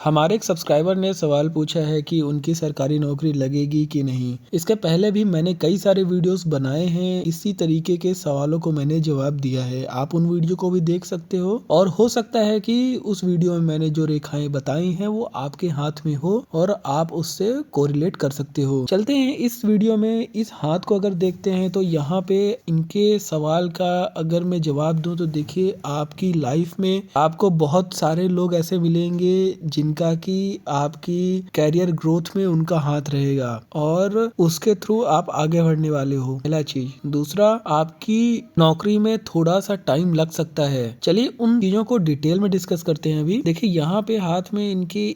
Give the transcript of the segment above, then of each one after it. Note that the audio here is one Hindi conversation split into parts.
हमारे एक सब्सक्राइबर ने सवाल पूछा है कि उनकी सरकारी नौकरी लगेगी कि नहीं। इसके पहले भी मैंने कई सारे वीडियोस बनाए हैं, इसी तरीके के सवालों को मैंने जवाब दिया है। आप उन वीडियो को भी देख सकते हो और हो सकता है कि उस वीडियो में मैंने जो रेखाएं बताई हैं वो आपके हाथ में हो और आप उससे कोरिलेट कर सकते हो। चलते हैं इस वीडियो में। इस हाथ को अगर देखते हैं तो यहाँ पे इनके सवाल का अगर मैं जवाब दूं तो देखिए, आपकी लाइफ में आपको बहुत सारे लोग ऐसे मिलेंगे जिनका कि आपकी कैरियर ग्रोथ में उनका हाथ रहेगा और उसके थ्रू आप आगे बढ़ने वाले हो। पहला चीज। दूसरा, आपकी नौकरी में थोड़ा सा टाइम लग सकता है। चलिए उन चीजों को डिटेल में डिस्कस करते हैं। अभी देखिए, यहाँ पे हाथ में इनके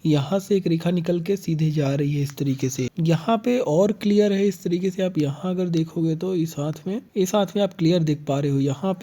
यहाँ से एक रेखा निकल के सीधे जा रही है इस तरीके से। यहाँ पे और क्लियर है इस तरीके से। आप यहाँ अगर देखोगे तो इस हाथ में आप क्लियर देख पा रहे हो। यहाँ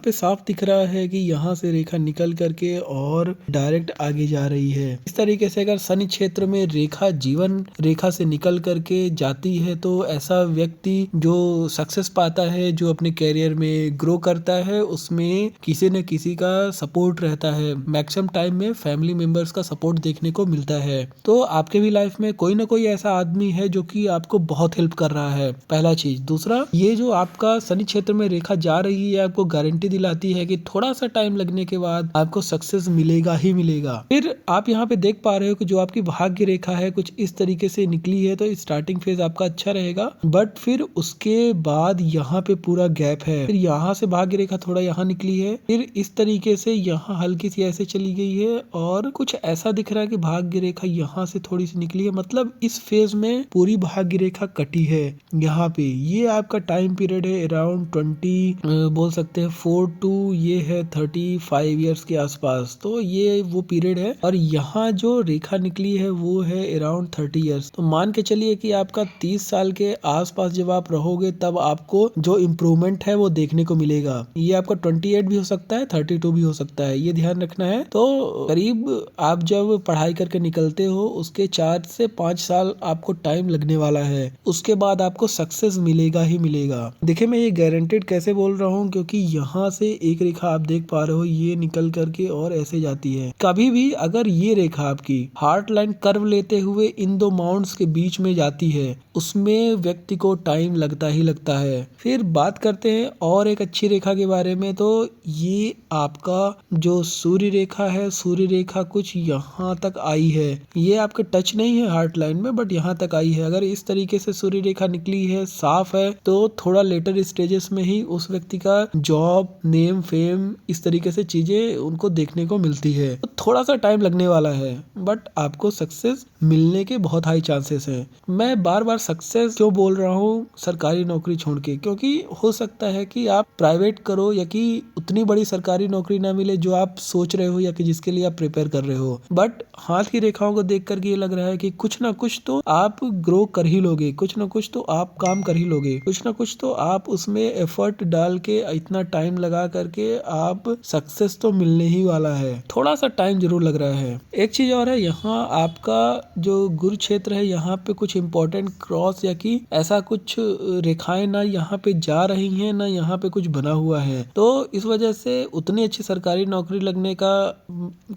पे साफ दिख रहा है कि यहाँ से रेखा निकल करके और डायरेक्ट आगे जा रही है। इस तरीके से अगर शनि क्षेत्र में रेखा जीवन रेखा से निकल करके जाती है तो ऐसा व्यक्ति जो सक्सेस पाता है, जो अपने कैरियर में ग्रो करता है, उसमें किसी न किसी का सपोर्ट रहता है। मैक्सिमम टाइम में फैमिली मेंबर्स का सपोर्ट देखने को मिलता है। तो आपके भी लाइफ में कोई ना कोई ऐसा आदमी है जो कि आपको बहुत हेल्प कर रहा है। पहला चीज। दूसरा, ये जो आपका शनि क्षेत्र में रेखा जा रही है आपको गारंटी दिलाती है कि थोड़ा सा टाइम लगने के बाद आपको सक्सेस मिलेगा ही मिलेगा। फिर आप यहाँ पे देख पा रहे हो कि जो आपकी भाग्य रेखा है कुछ इस तरीके से निकली है, तो स्टार्टिंग फेज आपका अच्छा रहेगा, बट फिर उसके बाद यहाँ पे पूरा गैप है। फिर यहाँ से भाग्य रेखा थोड़ा यहाँ निकली है, फिर इस तरीके से यहाँ हल्की सी ऐसे चली गई है और कुछ ऐसा दिख रहा है कि भाग्य रेखा यहाँ से थोड़ी सी निकली है। मतलब इस फेज में पूरी भाग्य रेखा कटी है। यहाँ पे ये आपका टाइम पीरियड है अराउंड 20 बोल सकते हैं 4 to ये है 35 ईयर्स के आसपास। तो ये वो पीरियड है और यहाँ जो रेखा निकली है वो है अराउंड 30 ईयर्स। तो मान के चलिए कि आपका 30 साल के आसपास जब आप रहोगे तब आपको जो इम्प्रूवमेंट है वो देखने को मिलेगा। ये आपका 28 भी हो सकता है, 32 भी हो सकता है, ये ध्यान रखना है। तो करीब आप जब पढ़ाई करके निकलते हो उसके 4 से 5 साल आपको टाइम लगने वाला है। उसके बाद आपको सक्सेस मिलेगा ही मिलेगा। देखिए, मैं ये गारंटेड कैसे बोल रहा हूँ क्योंकि यहाँ से एक रेखा आप देख पा रहे हो, ये निकल करके और ऐसे जाती है। कभी भी अगर ये रेखा आपकी हार्ट लाइन कर्व लेते हुए इन दो माउंट्स के बीच में जाती है, उसमें व्यक्ति को टाइम लगता ही लगता है। फिर बात करते हैं और एक अच्छी रेखा के बारे में। तो ये आपका जो सूर्य रेखा है, सूर्य रेखा कुछ यहाँ तक आई है। ये आपके टच नहीं है हार्ट लाइन में, बट यहाँ तक आई है। अगर इस तरीके से सूर्य रेखा निकली है, साफ है, तो थोड़ा लेटर स्टेजेस में ही उस व्यक्ति का जॉब, नेम, फेम, इस तरीके से चीजें उनको देखने को मिलती है। तो थोड़ा सा टाइम लगने वाला है, बट आपको सक्सेस मिलने के बहुत हाई चांसेस हैं। मैं बार बार सक्सेस क्यों बोल रहा हूँ सरकारी नौकरी छोड़ के, क्योंकि हो सकता है कि आप प्राइवेट करो या कि उतनी बड़ी सरकारी नौकरी ना मिले जो आप सोच रहे हो या कि जिसके लिए आप प्रिपेयर कर रहे हो, बट हाथ की रेखाओं को देख करके ये लग रहा है कि कुछ ना कुछ तो आप ग्रो कर ही लोगे, कुछ ना कुछ तो आप काम कर ही लोगे, कुछ ना कुछ तो आप उसमें एफर्ट डाल के इतना टाइम लगा करके आप सक्सेस तो मिलने ही वाला है। थोड़ा सा टाइम जरूर लग रहा है। एक चीज और है, यहाँ आपका जो गुरु क्षेत्र है, यहाँ पे कुछ इंपॉर्टेंट क्रॉस या कि ऐसा कुछ रेखाएं ना यहाँ पे जा रही हैं, ना यहाँ पे कुछ बना हुआ है। तो इस वजह से उतनी अच्छी सरकारी नौकरी लगने का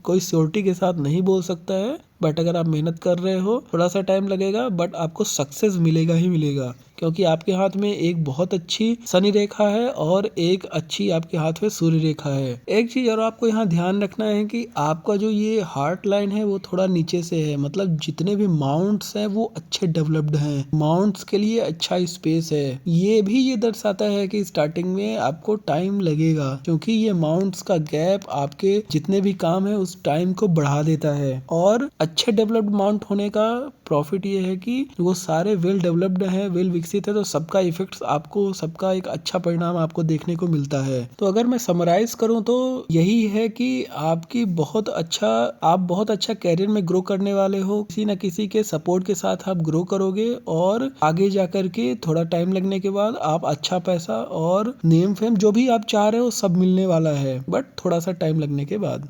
कोई श्योरिटी के साथ नहीं बोल सकता है, बट अगर आप मेहनत कर रहे हो थोड़ा सा टाइम लगेगा, बट आपको सक्सेस मिलेगा ही मिलेगा, क्योंकि आपके हाथ में एक बहुत अच्छी शनि रेखा है और एक अच्छी आपके हाथ में सूर्य रेखा है। एक चीज और आपको यहाँ ध्यान रखना है कि आपका जो ये हार्ट लाइन है वो थोड़ा नीचे से है। मतलब जितने भी माउंट्स हैं वो अच्छे डेवलप्ड हैं, माउंट्स के लिए अच्छा स्पेस है। ये भी ये दर्शाता है कि स्टार्टिंग में आपको टाइम लगेगा, क्योंकि ये माउंट्स का गैप आपके जितने भी काम है उस टाइम को बढ़ा देता है। और अच्छे डेवलप्ड माउंट होने का प्रॉफिट ये है कि वो सारे वेल डेवलप्ड है, वेल विकसित है, तो सबका इफेक्ट्स आपको, सबका एक अच्छा परिणाम आपको देखने को मिलता है। तो अगर मैं समराइज करूं तो यही है कि आपकी आप बहुत अच्छा कैरियर में ग्रो करने वाले हो। किसी न किसी के सपोर्ट के साथ आप ग्रो करोगे और आगे जाकर के थोड़ा टाइम लगने के बाद आप अच्छा पैसा और नेम फेम जो भी आप चाह रहे हो सब मिलने वाला है, बट थोड़ा सा टाइम लगने के बाद।